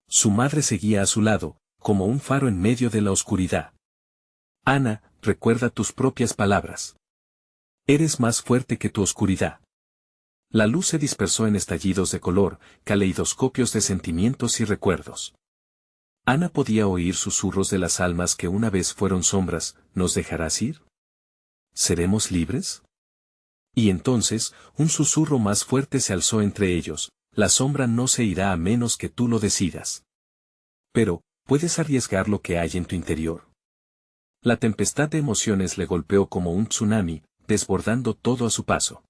Su madre seguía a su lado, como un faro en medio de la oscuridad. Ana, recuerda tus propias palabras. Eres más fuerte que tu oscuridad. La luz se dispersó en estallidos de color, caleidoscopios de sentimientos y recuerdos. Ana podía oír susurros de las almas que una vez fueron sombras. ¿Nos dejarás ir? ¿Seremos libres? Y entonces, un susurro más fuerte se alzó entre ellos: la sombra no se irá a menos que tú lo decidas. Pero, ¿puedes arriesgar lo que hay en tu interior? La tempestad de emociones le golpeó como un tsunami, desbordando todo a su paso.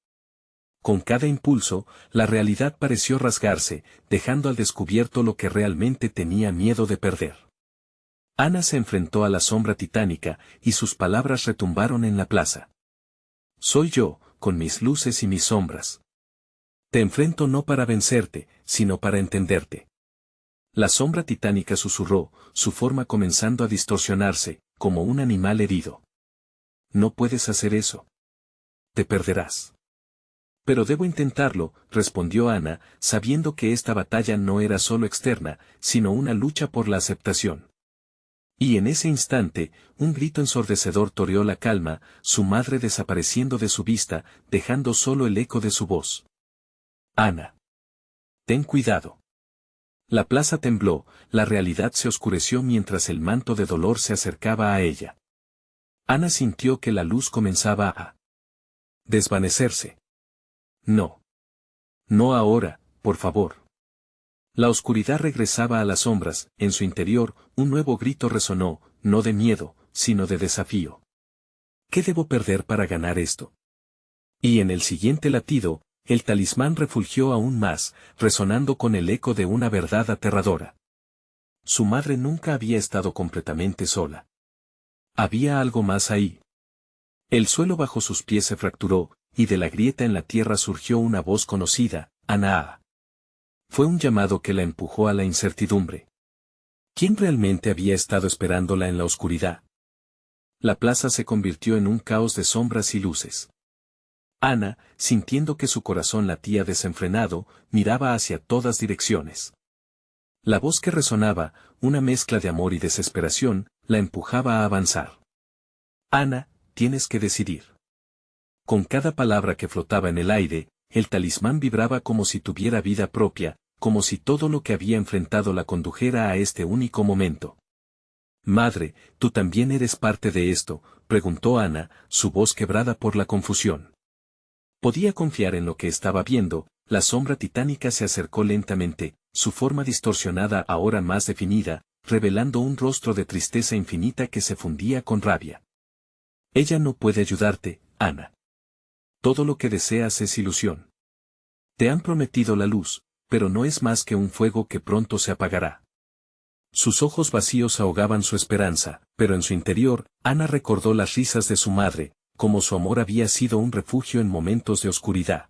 Con cada impulso, la realidad pareció rasgarse, dejando al descubierto lo que realmente tenía miedo de perder. Ana se enfrentó a la sombra titánica, y sus palabras retumbaron en la plaza. Soy yo, con mis luces y mis sombras. Te enfrento no para vencerte, sino para entenderte. La sombra titánica susurró, su forma comenzando a distorsionarse, como un animal herido. No puedes hacer eso. Te perderás. Pero debo intentarlo, respondió Ana, sabiendo que esta batalla no era solo externa, sino una lucha por la aceptación. Y en ese instante, un grito ensordecedor toreó la calma, su madre desapareciendo de su vista, dejando solo el eco de su voz. Ana. Ten cuidado. La plaza tembló, la realidad se oscureció mientras el manto de dolor se acercaba a ella. Ana sintió que la luz comenzaba a desvanecerse. No. No ahora, por favor. La oscuridad regresaba a las sombras, en su interior, un nuevo grito resonó, no de miedo, sino de desafío. ¿Qué debo perder para ganar esto? Y en el siguiente latido, el talismán refulgió aún más, resonando con el eco de una verdad aterradora. Su madre nunca había estado completamente sola. Había algo más ahí. El suelo bajo sus pies se fracturó, y de la grieta en la tierra surgió una voz conocida: Ana. Fue un llamado que la empujó a la incertidumbre. ¿Quién realmente había estado esperándola en la oscuridad? La plaza se convirtió en un caos de sombras y luces. Ana, sintiendo que su corazón latía desenfrenado, miraba hacia todas direcciones. La voz que resonaba, una mezcla de amor y desesperación, la empujaba a avanzar. Ana, tienes que decidir. Con cada palabra que flotaba en el aire, el talismán vibraba como si tuviera vida propia, como si todo lo que había enfrentado la condujera a este único momento. Madre, ¿tú también eres parte de esto?, preguntó Ana, su voz quebrada por la confusión. Podía confiar en lo que estaba viendo. La sombra titánica se acercó lentamente, su forma distorsionada ahora más definida, revelando un rostro de tristeza infinita que se fundía con rabia. Ella no puede ayudarte, Ana. Todo lo que deseas es ilusión. Te han prometido la luz, pero no es más que un fuego que pronto se apagará. Sus ojos vacíos ahogaban su esperanza, pero en su interior, Ana recordó las risas de su madre, como su amor había sido un refugio en momentos de oscuridad.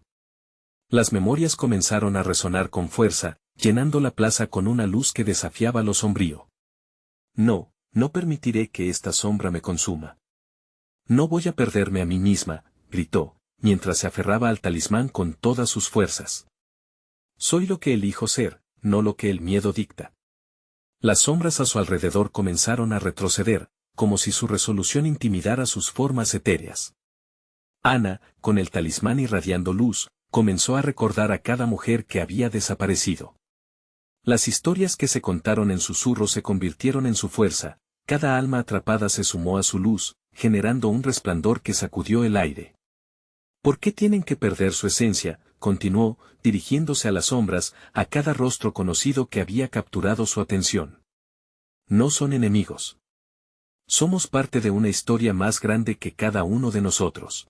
Las memorias comenzaron a resonar con fuerza, llenando la plaza con una luz que desafiaba lo sombrío. No, no permitiré que esta sombra me consuma. No voy a perderme a mí misma, gritó, mientras se aferraba al talismán con todas sus fuerzas. Soy lo que elijo ser, no lo que el miedo dicta. Las sombras a su alrededor comenzaron a retroceder, como si su resolución intimidara sus formas etéreas. Ana, con el talismán irradiando luz, comenzó a recordar a cada mujer que había desaparecido. Las historias que se contaron en susurros se convirtieron en su fuerza, cada alma atrapada se sumó a su luz, generando un resplandor que sacudió el aire. ¿Por qué tienen que perder su esencia?, continuó, dirigiéndose a las sombras, a cada rostro conocido que había capturado su atención. No son enemigos. Somos parte de una historia más grande que cada uno de nosotros.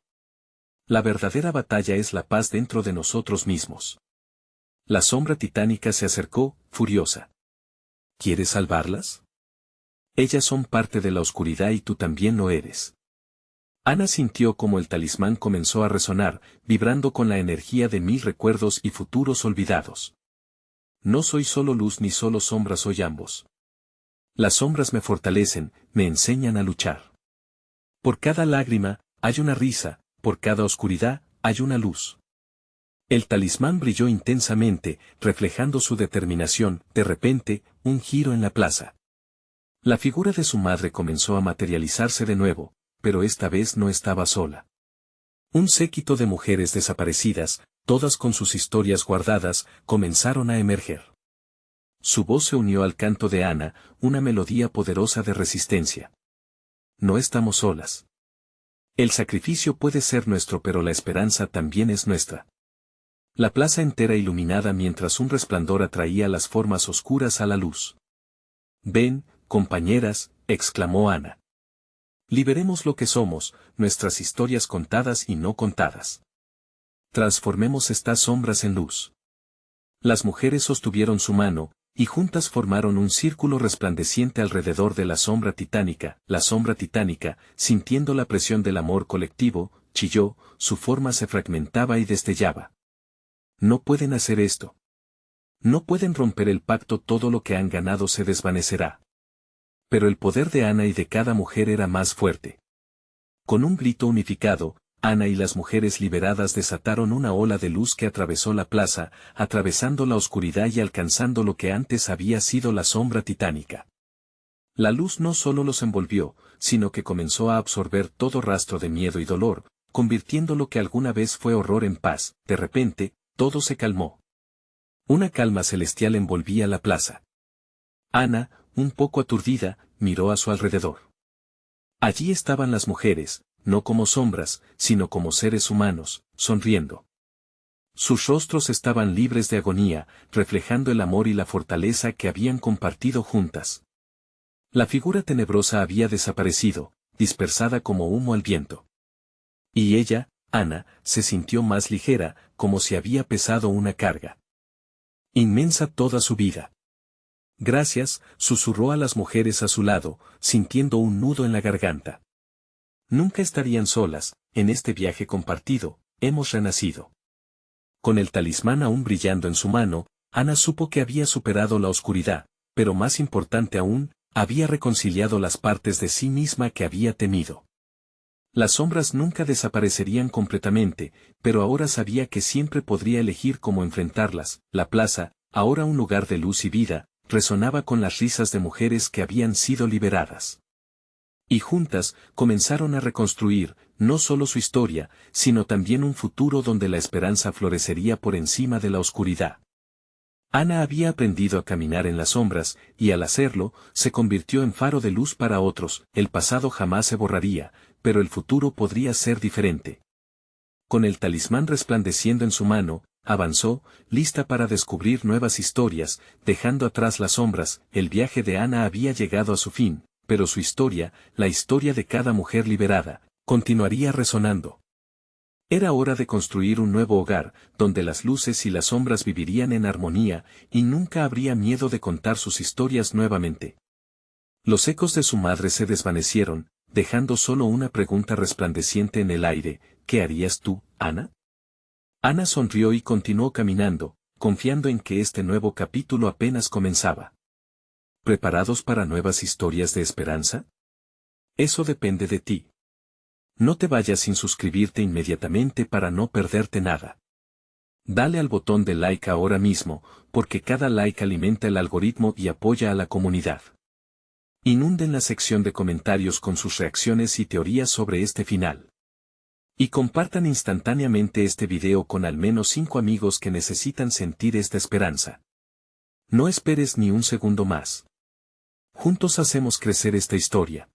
La verdadera batalla es la paz dentro de nosotros mismos. La sombra titánica se acercó, furiosa. ¿Quieres salvarlas? Ellas son parte de la oscuridad y tú también lo eres. Ana sintió como el talismán comenzó a resonar, vibrando con la energía de 1000 recuerdos y futuros olvidados. No soy solo luz ni solo sombra, soy ambos. Las sombras me fortalecen, me enseñan a luchar. Por cada lágrima, hay una risa, por cada oscuridad, hay una luz. El talismán brilló intensamente, reflejando su determinación. De repente, un giro en la plaza. La figura de su madre comenzó a materializarse de nuevo, pero esta vez no estaba sola. Un séquito de mujeres desaparecidas, todas con sus historias guardadas, comenzaron a emerger. Su voz se unió al canto de Ana, una melodía poderosa de resistencia. No estamos solas. El sacrificio puede ser nuestro, pero la esperanza también es nuestra. La plaza entera iluminada mientras un resplandor atraía las formas oscuras a la luz. Ven, compañeras, exclamó Ana. Liberemos lo que somos, nuestras historias contadas y no contadas. Transformemos estas sombras en luz. Las mujeres sostuvieron su mano, y juntas formaron un círculo resplandeciente alrededor de la sombra titánica. La sombra titánica, sintiendo la presión del amor colectivo, chilló, su forma se fragmentaba y destellaba. No pueden hacer esto. No pueden romper el pacto, todo lo que han ganado se desvanecerá. Pero el poder de Ana y de cada mujer era más fuerte. Con un grito unificado, Ana y las mujeres liberadas desataron una ola de luz que atravesó la plaza, atravesando la oscuridad y alcanzando lo que antes había sido la sombra titánica. La luz no solo los envolvió, sino que comenzó a absorber todo rastro de miedo y dolor, convirtiendo lo que alguna vez fue horror en paz. De repente, todo se calmó. Una calma celestial envolvía la plaza. Ana, un poco aturdida, miró a su alrededor. Allí estaban las mujeres, no como sombras, sino como seres humanos, sonriendo. Sus rostros estaban libres de agonía, reflejando el amor y la fortaleza que habían compartido juntas. La figura tenebrosa había desaparecido, dispersada como humo al viento. Y ella, Ana, se sintió más ligera, como si había pesado una carga inmensa toda su vida. Gracias, susurró a las mujeres a su lado, sintiendo un nudo en la garganta. Nunca estarían solas, en este viaje compartido, hemos renacido. Con el talismán aún brillando en su mano, Ana supo que había superado la oscuridad, pero más importante aún, había reconciliado las partes de sí misma que había temido. Las sombras nunca desaparecerían completamente, pero ahora sabía que siempre podría elegir cómo enfrentarlas. La plaza, ahora un lugar de luz y vida, resonaba con las risas de mujeres que habían sido liberadas. Y juntas, comenzaron a reconstruir, no solo su historia, sino también un futuro donde la esperanza florecería por encima de la oscuridad. Ana había aprendido a caminar en las sombras, y al hacerlo, se convirtió en faro de luz para otros. El pasado jamás se borraría, pero el futuro podría ser diferente. Con el talismán resplandeciendo en su mano, avanzó, lista para descubrir nuevas historias, dejando atrás las sombras. El viaje de Ana había llegado a su fin, pero su historia, la historia de cada mujer liberada, continuaría resonando. Era hora de construir un nuevo hogar, donde las luces y las sombras vivirían en armonía, y nunca habría miedo de contar sus historias nuevamente. Los ecos de su madre se desvanecieron, dejando solo una pregunta resplandeciente en el aire: ¿qué harías tú, Ana? Ana sonrió y continuó caminando, confiando en que este nuevo capítulo apenas comenzaba. ¿Preparados para nuevas historias de esperanza? Eso depende de ti. No te vayas sin suscribirte inmediatamente para no perderte nada. Dale al botón de like ahora mismo, porque cada like alimenta el algoritmo y apoya a la comunidad. Inunden la sección de comentarios con sus reacciones y teorías sobre este final. Y compartan instantáneamente este video con al menos 5 amigos que necesitan sentir esta esperanza. No esperes ni un segundo más. Juntos hacemos crecer esta historia.